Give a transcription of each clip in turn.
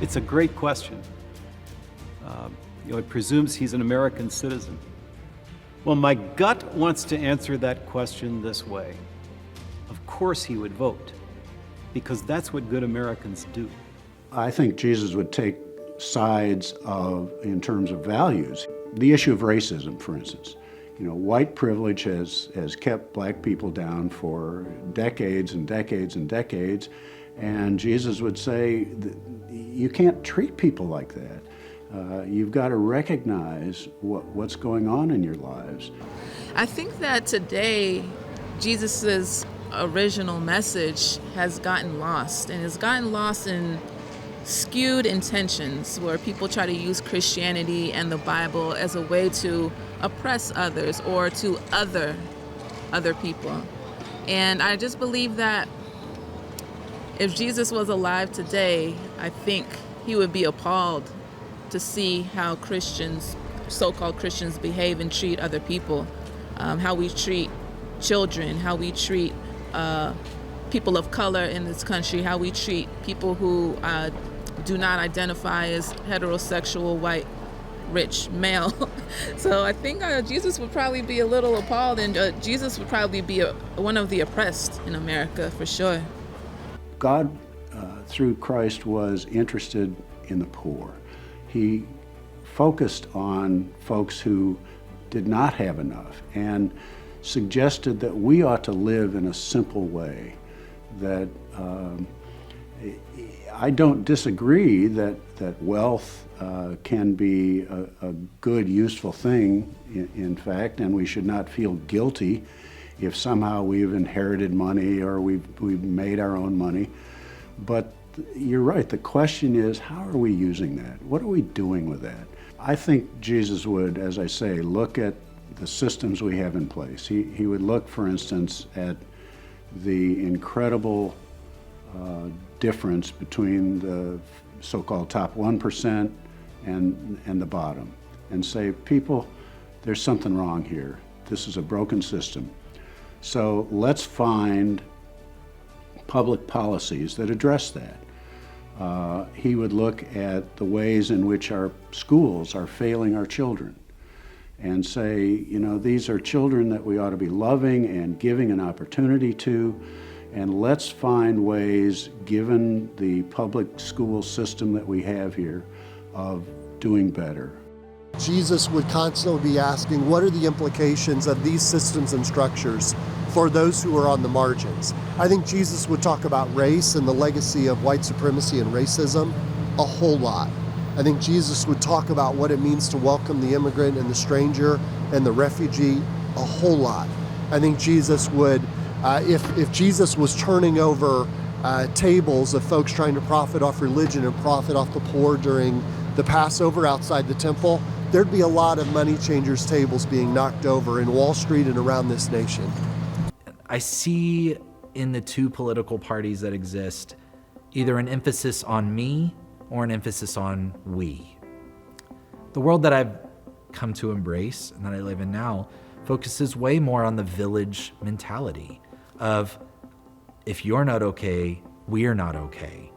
It's a great question. It presumes he's an American citizen. Well, my gut wants to answer that question this way. Of course he would vote, because that's what good Americans do. I think Jesus would take sides in terms of values. The issue of racism, for instance. White privilege has kept black people down for decades and decades and decades, and Jesus would say, you can't treat people like that. You've got to recognize what's going on in your lives. I think that today, Jesus's original message has gotten lost, and it's gotten lost in skewed intentions where people try to use Christianity and the Bible as a way to oppress others or to other people. And I just believe that if Jesus was alive today, I think he would be appalled to see how Christians, so-called Christians, behave and treat other people, how we treat children, how we treat people of color in this country, how we treat people who do not identify as heterosexual, white, rich male. So I think Jesus would probably be a little appalled, and Jesus would probably be one of the oppressed in America, for sure. God, through Christ, was interested in the poor. He focused on folks who did not have enough and suggested that we ought to live in a simple way, that I don't disagree that wealth can be a good, useful thing, in fact, and we should not feel guilty if somehow we've inherited money or we've made our own money. But you're right, the question is, how are we using that? What are we doing with that? I think Jesus would, as I say, look at the systems we have in place. He would look, for instance, at the incredible difference between the so-called top 1% and the bottom, and say, people, there's something wrong here. This is a broken system. So let's find public policies that address that. He would look at the ways in which our schools are failing our children and say, these are children that we ought to be loving and giving an opportunity to, and let's find ways, given the public school system that we have here, of doing better. Jesus would constantly be asking, what are the implications of these systems and structures for those who are on the margins? I think Jesus would talk about race and the legacy of white supremacy and racism a whole lot. I think Jesus would talk about what it means to welcome the immigrant and the stranger and the refugee a whole lot. I think Jesus would, if Jesus was turning over tables of folks trying to profit off religion and profit off the poor during the Passover outside the temple, there'd be a lot of money changers' tables being knocked over in Wall Street and around this nation. I see in the two political parties that exist either an emphasis on me or an emphasis on we. The world that I've come to embrace and that I live in now focuses way more on the village mentality of, if you're not okay, we're not okay.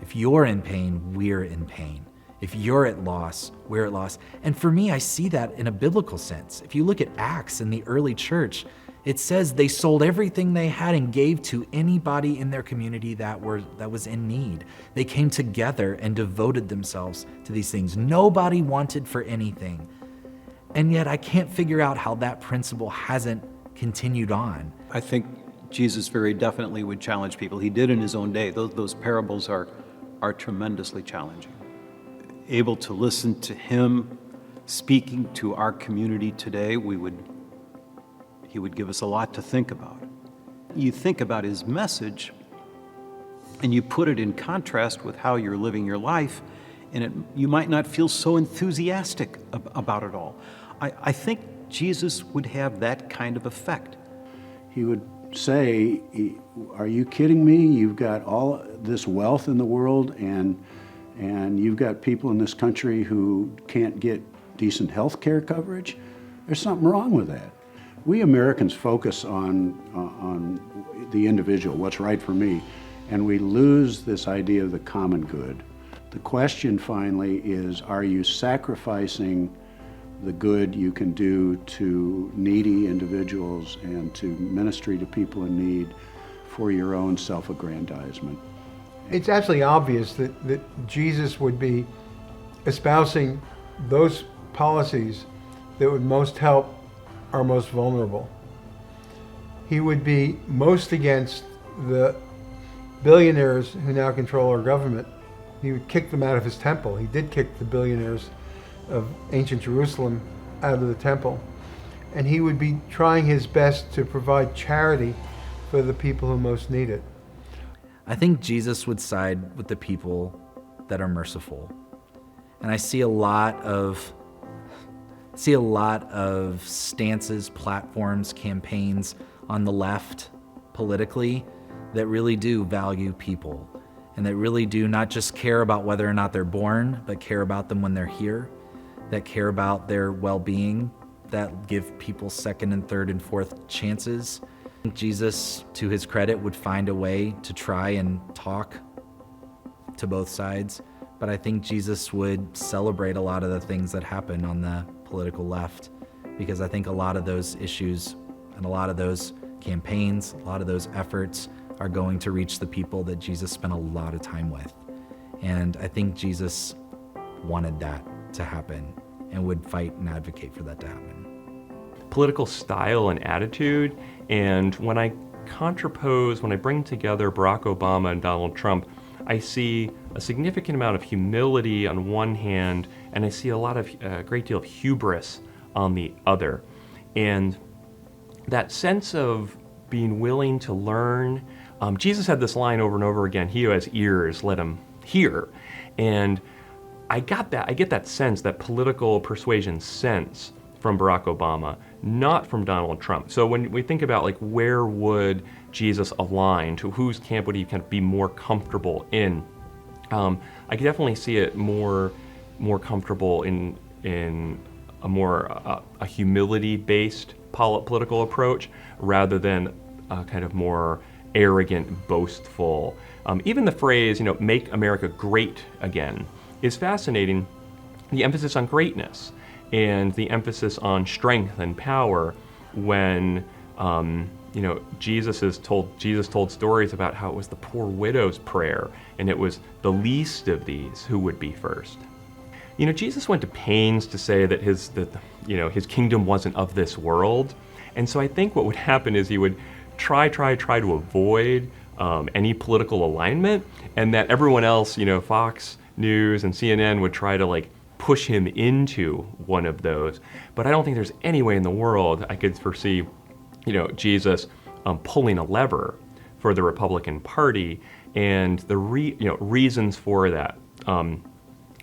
If you're in pain, we're in pain. If you're at loss, we're at loss. And for me, I see that in a biblical sense. If you look at Acts in the early church, it says they sold everything they had and gave to anybody in their community that was in need. They came together and devoted themselves to these things. Nobody wanted for anything. And yet I can't figure out how that principle hasn't continued on. I think Jesus very definitely would challenge people. He did in his own day. Those parables are tremendously challenging. Able to listen to him speaking to our community today, he would give us a lot to think about. You think about his message and you put it in contrast with how you're living your life, and you might not feel so enthusiastic about it all. I think Jesus would have that kind of effect. He would say, are you kidding me? You've got all this wealth in the world, and you've got people in this country who can't get decent health care coverage? There's something wrong with that. We Americans focus on the individual, what's right for me, and we lose this idea of the common good, The question finally is, are you sacrificing the good you can do to needy individuals and to ministry to people in need for your own self-aggrandizement? It's absolutely obvious that Jesus would be espousing those policies that would most help our most vulnerable. He would be most against the billionaires who now control our government. He would kick them out of his temple. He did kick the billionaires of ancient Jerusalem out of the temple. And he would be trying his best to provide charity for the people who most need it. I think Jesus would side with the people that are merciful. And I see a lot of stances, platforms, campaigns on the left politically that really do value people and that really do not just care about whether or not they're born, but care about them when they're here, that care about their well-being, that give people second and third and fourth chances. Jesus, to his credit, would find a way to try and talk to both sides, but I think Jesus would celebrate a lot of the things that happen on the political left, because I think a lot of those issues and a lot of those campaigns, a lot of those efforts are going to reach the people that Jesus spent a lot of time with. And I think Jesus wanted that to happen and would fight and advocate for that to happen. Political style and attitude, and when I bring together Barack Obama and Donald Trump, I see a significant amount of humility on one hand, and I see a great deal of hubris on the other. And that sense of being willing to learn, Jesus had this line over and over again, "He who has ears, let him hear." And I get that sense, that political persuasion sense from Barack Obama, not from Donald Trump. So when we think about like where would Jesus align, to whose camp would he kind of be more comfortable in, I could definitely see it more comfortable in a more a humility-based political approach rather than a kind of more arrogant, boastful. Even the phrase, "make America great again," is fascinating. The emphasis on greatness and the emphasis on strength and power when Jesus told stories about how it was the poor widow's prayer and it was the least of these who would be first. Jesus went to pains to say that his kingdom wasn't of this world, and so I think what would happen is he would try to avoid any political alignment, and that everyone else, Fox News and CNN would try to push him into one of those. But I don't think there's any way in the world I could foresee, Jesus pulling a lever for the Republican Party, and the reasons for that.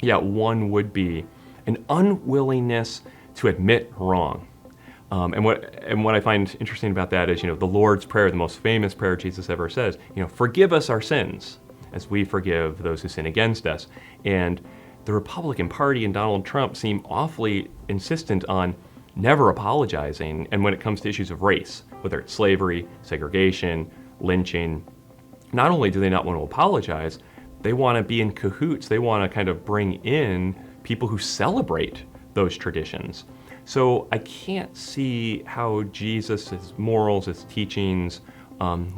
One would be an unwillingness to admit wrong. And what I find interesting about that is, the Lord's Prayer, the most famous prayer Jesus ever says, "Forgive us our sins as we forgive those who sin against us." And the Republican Party and Donald Trump seem awfully insistent on never apologizing. And when it comes to issues of race, whether it's slavery, segregation, lynching, not only do they not want to apologize, they want to be in cahoots. They want to kind of bring in people who celebrate those traditions. So I can't see how Jesus' morals, his teachings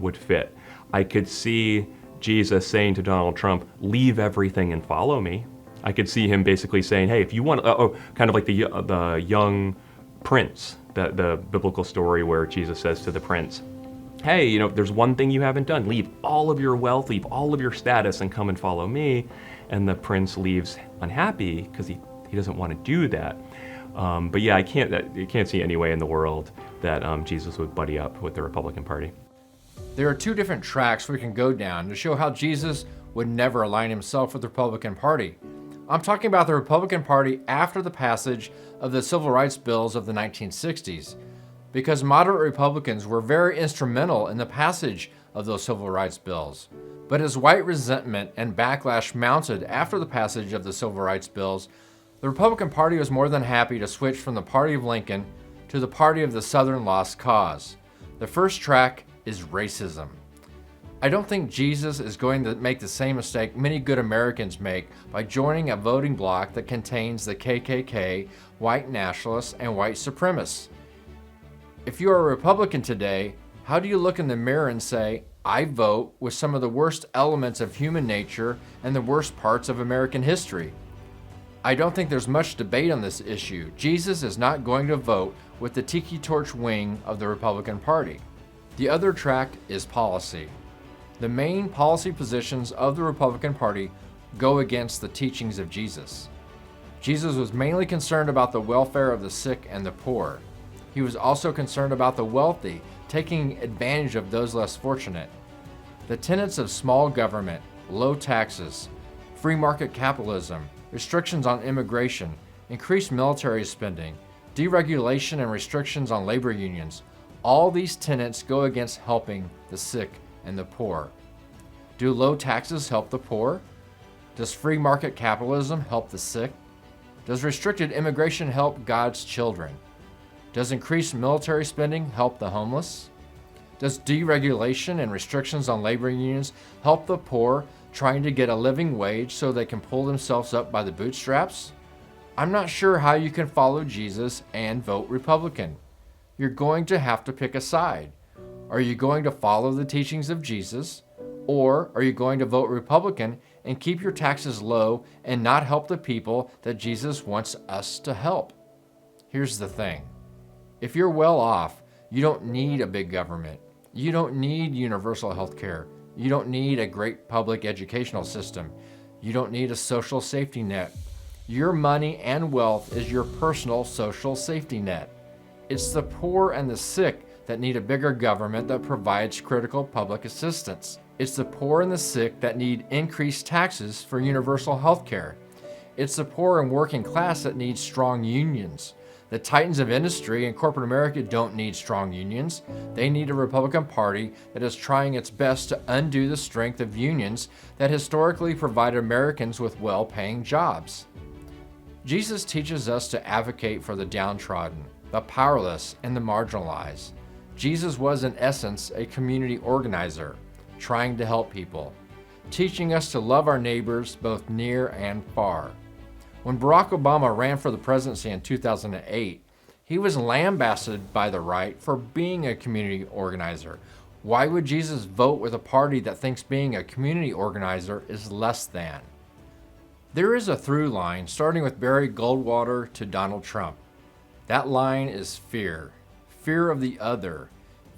would fit. I could see Jesus saying to Donald Trump, "Leave everything and follow me." I could see him basically saying, "Hey, if you want," kind of like the young prince, the biblical story where Jesus says to the prince, "Hey, there's one thing you haven't done. Leave all of your wealth, leave all of your status, and come and follow me." And the prince leaves unhappy because he doesn't want to do that. But yeah, I can't see any way in the world that Jesus would buddy up with the Republican Party. There are two different tracks we can go down to show how Jesus would never align himself with the Republican Party. I'm talking about the Republican Party after the passage of the Civil Rights Bills of the 1960s, because moderate Republicans were very instrumental in the passage of those Civil Rights Bills. But as white resentment and backlash mounted after the passage of the Civil Rights Bills, the Republican Party was more than happy to switch from the party of Lincoln to the party of the Southern Lost Cause. The first track is racism. I don't think Jesus is going to make the same mistake many good Americans make by joining a voting bloc that contains the KKK, white nationalists, and white supremacists. If you are a Republican today, how do you look in the mirror and say, I vote with some of the worst elements of human nature and the worst parts of American history? I don't think there's much debate on this issue. Jesus is not going to vote with the tiki torch wing of the Republican Party. The other track is policy. The main policy positions of the Republican Party go against the teachings of Jesus. Jesus was mainly concerned about the welfare of the sick and the poor. He was also concerned about the wealthy, taking advantage of those less fortunate. The tenets of small government, low taxes, free market capitalism, restrictions on immigration, increased military spending, deregulation and restrictions on labor unions, all these tenets go against helping the sick and the poor. Do low taxes help the poor? Does free market capitalism help the sick? Does restricted immigration help God's children? Does increased military spending help the homeless? Does deregulation and restrictions on labor unions help the poor trying to get a living wage so they can pull themselves up by the bootstraps? I'm not sure how you can follow Jesus and vote Republican. You're going to have to pick a side. Are you going to follow the teachings of Jesus? Or are you going to vote Republican and keep your taxes low and not help the people that Jesus wants us to help? Here's the thing. If you're well off, you don't need a big government. You don't need universal health care. You don't need a great public educational system. You don't need a social safety net. Your money and wealth is your personal social safety net. It's the poor and the sick that need a bigger government that provides critical public assistance. It's the poor and the sick that need increased taxes for universal health care. It's the poor and working class that need strong unions. The titans of industry and corporate America don't need strong unions. They need a Republican Party that is trying its best to undo the strength of unions that historically provided Americans with well-paying jobs. Jesus teaches us to advocate for the downtrodden, the powerless, and the marginalized. Jesus was in essence a community organizer, trying to help people, teaching us to love our neighbors both near and far. When Barack Obama ran for the presidency in 2008, he was lambasted by the right for being a community organizer. Why would Jesus vote with a party that thinks being a community organizer is less than? There is a through line starting with Barry Goldwater to Donald Trump. That line is fear. Fear of the other.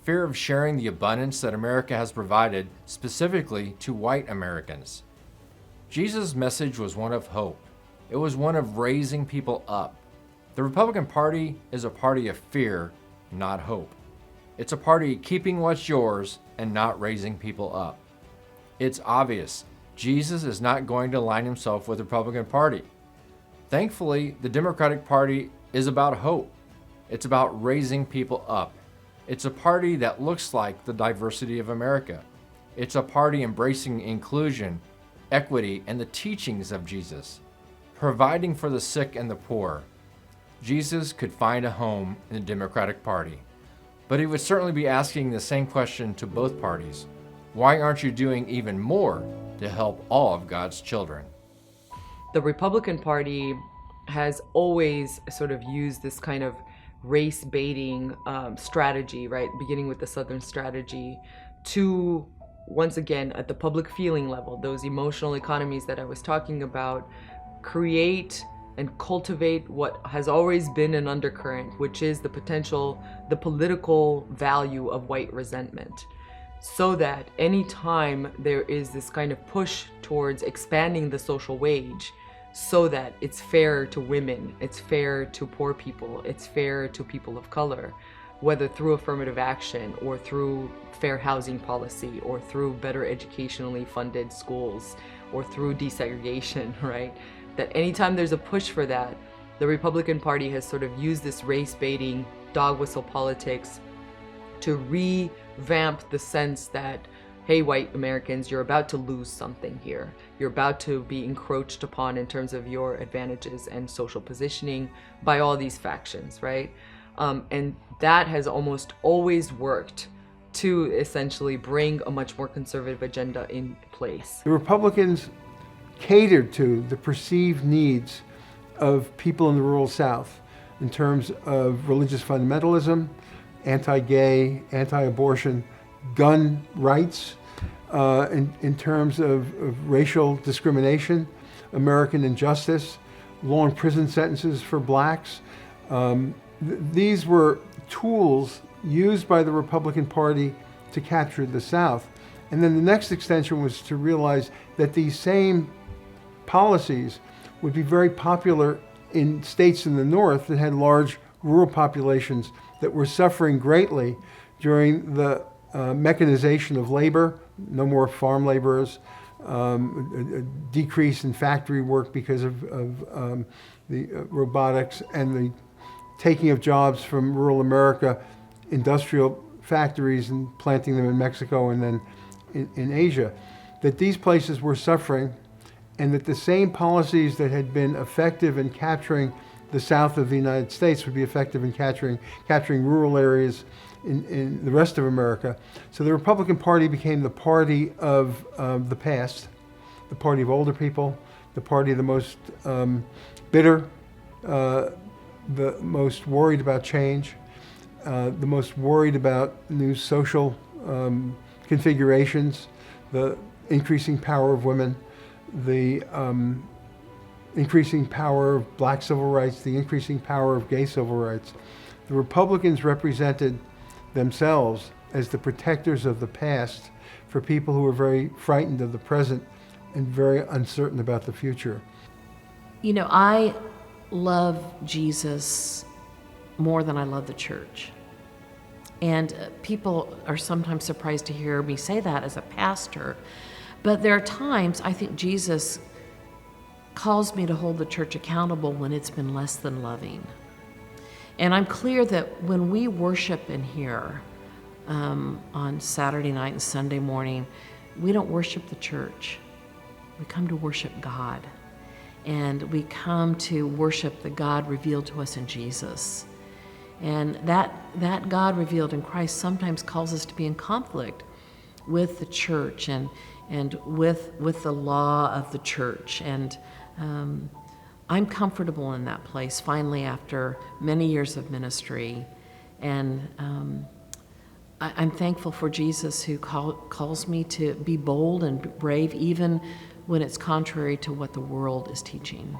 Fear of sharing the abundance that America has provided specifically to white Americans. Jesus' message was one of hope. It was one of raising people up. The Republican Party is a party of fear, not hope. It's a party keeping what's yours and not raising people up. It's obvious. Jesus is not going to align himself with the Republican Party. Thankfully, the Democratic Party is about hope. It's about raising people up. It's a party that looks like the diversity of America. It's a party embracing inclusion, equity, and the teachings of Jesus, providing for the sick and the poor. Jesus could find a home in the Democratic Party, but he would certainly be asking the same question to both parties. Why aren't you doing even more to help all of God's children? The Republican Party has always sort of used this kind of race baiting strategy, right? Beginning with the Southern strategy to, once again, at the public feeling level, those emotional economies that I was talking about, create and cultivate what has always been an undercurrent, which is the potential, the political value of white resentment. So that anytime there is this kind of push towards expanding the social wage, so that it's fair to women, it's fair to poor people, it's fair to people of color, whether through affirmative action or through fair housing policy or through better educationally funded schools or through desegregation, right? That anytime there's a push for that, the Republican Party has sort of used this race-baiting dog whistle politics to revamp the sense that, hey, white Americans, you're about to lose something here. You're about to be encroached upon in terms of your advantages and social positioning by all these factions, right? And that has almost always worked to essentially bring a much more conservative agenda in place. The Republicans catered to the perceived needs of people in the rural South in terms of religious fundamentalism, anti-gay, anti-abortion, gun rights, in terms of racial discrimination, American injustice, long prison sentences for blacks. These were tools used by the Republican Party to capture the South. And then the next extension was to realize that these same policies would be very popular in states in the North that had large rural populations that were suffering greatly during the mechanization of labor, no more farm laborers, a decrease in factory work because of the robotics, and the taking of jobs from rural America, industrial factories, and planting them in Mexico and then in Asia, that these places were suffering, and that the same policies that had been effective in capturing the South of the United States would be effective in capturing rural areas in the rest of America. So the Republican Party became the party of the past, the party of older people, the party of the most bitter, the most worried about change, the most worried about new social configurations, the increasing power of women, the increasing power of black civil rights, the increasing power of gay civil rights. The Republicans represented themselves as the protectors of the past for people who were very frightened of the present and very uncertain about the future. You know, I love Jesus more than I love the church. And people are sometimes surprised to hear me say that as a pastor. But there are times I think Jesus calls me to hold the church accountable when it's been less than loving. And I'm clear that when we worship in here on Saturday night and Sunday morning, we don't worship the church. We come to worship God. And we come to worship the God revealed to us in Jesus. And that God revealed in Christ sometimes calls us to be in conflict with the church and with the law of the church. And I'm comfortable in that place, finally, after many years of ministry. And I'm thankful for Jesus, who calls me to be bold and brave, even when it's contrary to what the world is teaching.